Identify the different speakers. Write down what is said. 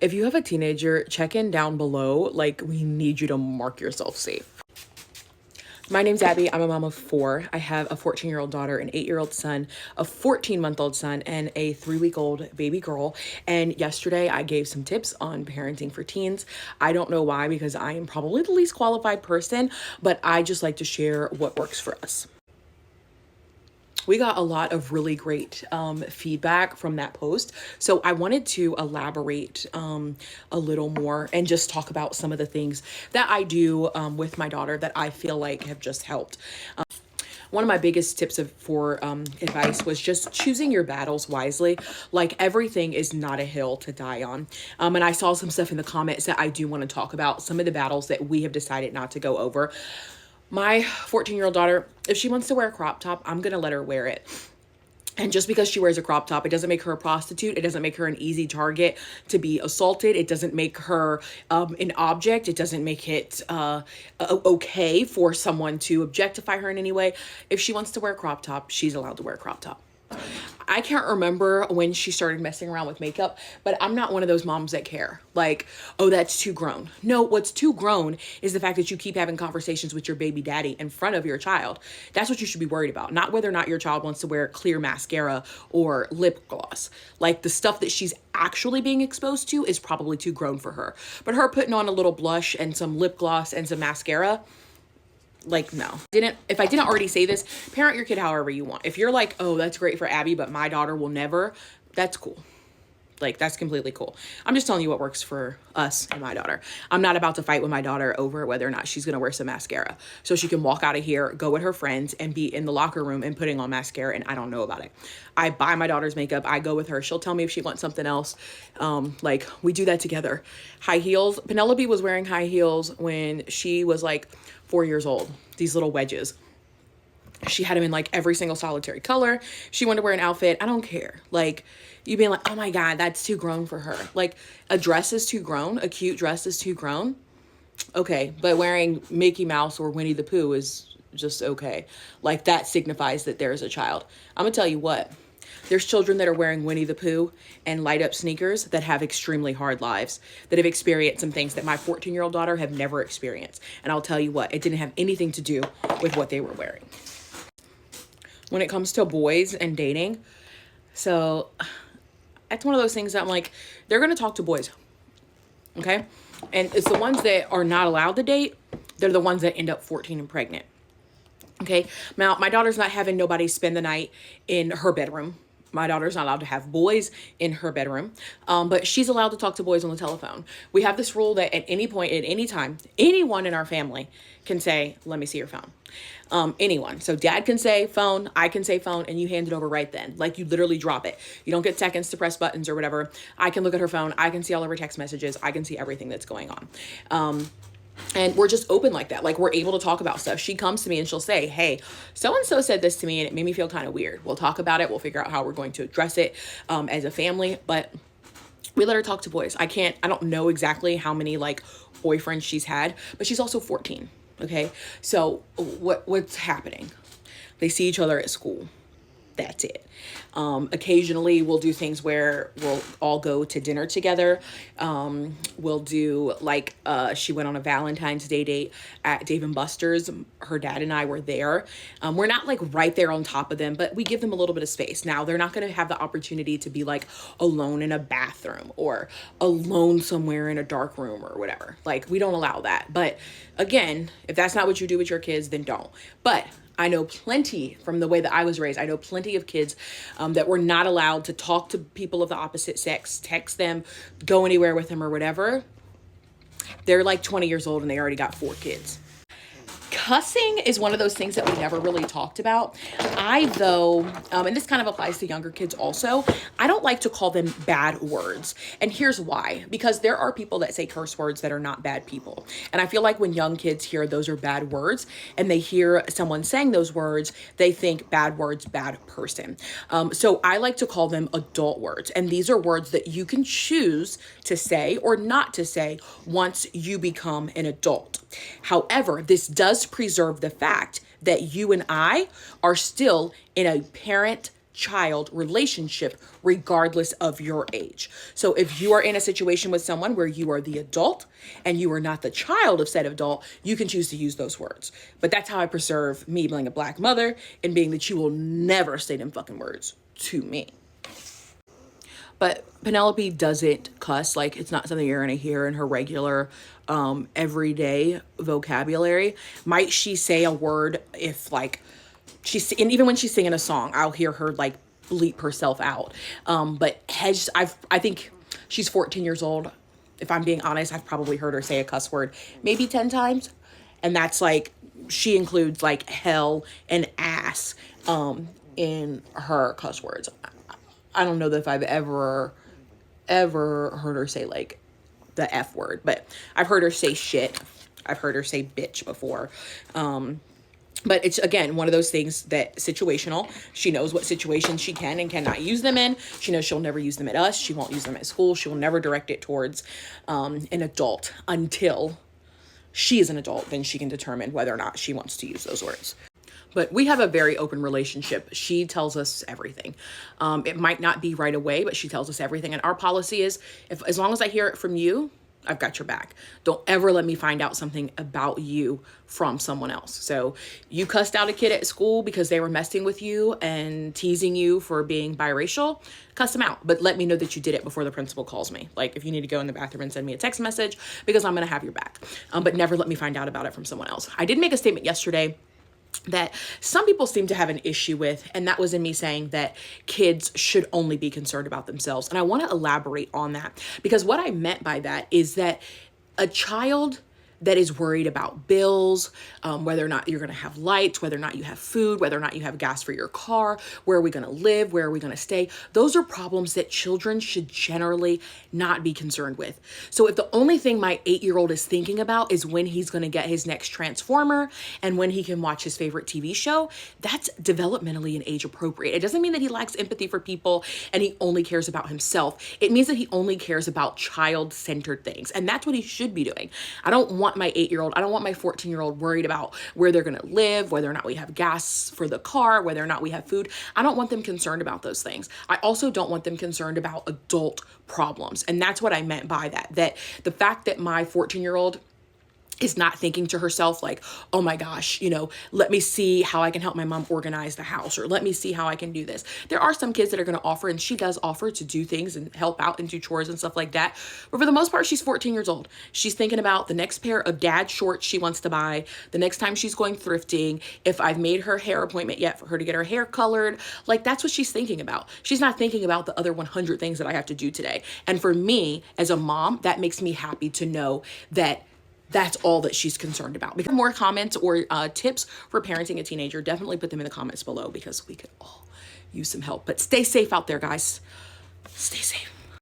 Speaker 1: If you have a teenager, check in down below. Like, we need you to mark yourself safe. My name's Abby. I'm a mom of four. I have a 14-year-old daughter, an 8-year-old son, a 14-month-old son, and a 3-week-old baby girl. And yesterday I gave some tips on parenting for teens. I don't know why, because I am probably the least qualified person, but I just like to share what works for us. We got a lot of really great feedback from that post. So I wanted to elaborate a little more and just talk about some of the things that I do with my daughter that I feel like have just helped. One of my biggest tips for advice was just choosing your battles wisely. Like, everything is not a hill to die on. And I saw some stuff in the comments that I do want to talk about, some of the battles that we have decided not to go over. My 14-year-old daughter, if she wants to wear a crop top, I'm going to let her wear it. And just because she wears a crop top, it doesn't make her a prostitute. It doesn't make her an easy target to be assaulted. It doesn't make her an object. It doesn't make it okay for someone to objectify her in any way. If she wants to wear a crop top, she's allowed to wear a crop top. I can't remember when she started messing around with makeup, but I'm not one of those moms that care. Like, oh, that's too grown. No, what's too grown is the fact that you keep having conversations with your baby daddy in front of your child. That's what you should be worried about, not whether or not your child wants to wear clear mascara or lip gloss. Like, the stuff that she's actually being exposed to is probably too grown for her. But her putting on a little blush and some lip gloss and some mascara, like, no. If I didn't already say this, parent your kid however you want. If you're like, oh, that's great for Abby, but my daughter will never, that's cool. Like, that's completely cool. I'm just telling you what works for us and my daughter. I'm not about to fight with my daughter over whether or not she's going to wear some mascara. So she can walk out of here, go with her friends, and be in the locker room and putting on mascara, and I don't know about it. I buy my daughter's makeup. I go with her. She'll tell me if she wants something else. Like, we do that together. High heels. Penelope was wearing high heels when she was like 4 years old. These little wedges. She had them in like every single solitary color. She wanted to wear an outfit. I don't care. Like, you being like, oh my God, that's too grown for her. Like, a dress is too grown. A cute dress is too grown. Okay. But wearing Mickey Mouse or Winnie the Pooh is just okay. Like, that signifies that there's a child. I'm gonna tell you what. There's children that are wearing Winnie the Pooh and light up sneakers that have extremely hard lives, that have experienced some things that my 14-year-old daughter have never experienced. And I'll tell you what, it didn't have anything to do with what they were wearing. When it comes to boys and dating, so that's one of those things that I'm like, they're going to talk to boys. Okay. And it's the ones that are not allowed to date. They're the ones that end up 14 and pregnant. Okay. Now, my daughter's not having nobody spend the night in her bedroom. My daughter's not allowed to have boys in her bedroom, but she's allowed to talk to boys on the telephone. We have this rule that at any point, at any time, anyone in our family can say, let me see your phone. Anyone. So dad can say phone, I can say phone, and you hand it over right then. Like, you literally drop it. You don't get seconds to press buttons or whatever. I can look at her phone. I can see all of her text messages. I can see everything that's going on. And we're just open like that. Like, we're able to talk about stuff. She comes to me and she'll say, hey, so-and-so said this to me and it made me feel kind of weird. We'll talk about it. We'll figure out how we're going to address it as a family. But we let her talk to boys. I don't know exactly how many like boyfriends she's had, but she's also 14. Okay. So what's happening? They see each other at school. That's it. Occasionally we'll do things where we'll all go to dinner together. We'll do like, she went on a Valentine's Day date at Dave & Buster's. Her dad and I were there. We're not like right there on top of them, but we give them a little bit of space. Now, they're not going to have the opportunity to be like alone in a bathroom or alone somewhere in a dark room or whatever. Like, we don't allow that. But again, if that's not what you do with your kids, then don't. But I know plenty, from the way that I was raised, I know plenty of kids that were not allowed to talk to people of the opposite sex, text them, go anywhere with them or whatever. They're like 20 years old and they already got 4 kids. Cussing is one of those things that we never really talked about. And this kind of applies to younger kids also, I don't like to call them bad words. And here's why. Because there are people that say curse words that are not bad people. And I feel like when young kids hear those are bad words and they hear someone saying those words, they think bad words, bad person. So I like to call them adult words. And these are words that you can choose to say or not to say once you become an adult. However, this does preserve the fact that you and I are still in a parent child relationship regardless of your age. So if you are in a situation with someone where you are the adult and you are not the child of said adult, you can choose to use those words. But that's how I preserve me being a Black mother and being that you will never say them fucking words to me. But Penelope doesn't cuss. Like, it's not something you're gonna hear in her regular everyday vocabulary. Might she say a word if like and even when she's singing a song, I'll hear her like bleep herself out. But I think she's 14 years old. If I'm being honest, I've probably heard her say a cuss word maybe 10 times. And that's like, she includes like hell and ass in her cuss words. I don't know that if I've ever heard her say like the F word, but I've heard her say shit. I've heard her say bitch before. But it's, again, one of those things that situational. She knows what situations she can and cannot use them in. She knows she'll never use them at us. She won't use them at school. She will never direct it towards an adult until she is an adult. Then she can determine whether or not she wants to use those words. But we have a very open relationship. She tells us everything. It might not be right away, but she tells us everything. And our policy is, as long as I hear it from you, I've got your back. Don't ever let me find out something about you from someone else. So you cussed out a kid at school because they were messing with you and teasing you for being biracial, cuss them out. But let me know that you did it before the principal calls me. Like, if you need to go in the bathroom and send me a text message, because I'm going to have your back. But never let me find out about it from someone else. I did make a statement yesterday that some people seem to have an issue with, and that was in me saying that kids should only be concerned about themselves. And I want to elaborate on that, because what I meant by that is that a child that is worried about bills, whether or not you're going to have lights, whether or not you have food, whether or not you have gas for your car, where are we going to live, where are we going to stay? Those are problems that children should generally not be concerned with. So if the only thing my 8-year-old is thinking about is when he's going to get his next Transformer and when he can watch his favorite TV show, that's developmentally and age appropriate. It doesn't mean that he lacks empathy for people and he only cares about himself. It means that he only cares about child-centered things. And that's what he should be doing. I don't want my 8-year-old, I don't want my 14-year-old worried about where they're going to live, whether or not we have gas for the car, whether or not we have food. I don't want them concerned about those things. I also don't want them concerned about adult problems. And that's what I meant by that the fact that my 14-year-old is not thinking to herself like, oh my gosh, let me see how I can help my mom organize the house, or let me see how I can do this. There are some kids that are going to offer, and she does offer to do things and help out and do chores and stuff like that. But for the most part, she's 14 years old. She's thinking about the next pair of dad shorts she wants to buy, the next time she's going thrifting, if I've made her hair appointment yet for her to get her hair colored. Like, that's what she's thinking about. She's not thinking about the other 100 things that I have to do today. And for me, as a mom, that makes me happy to know that that's all that she's concerned about. If you have more comments or tips for parenting a teenager, definitely put them in the comments below, because we could all use some help. But stay safe out there, guys. Stay safe.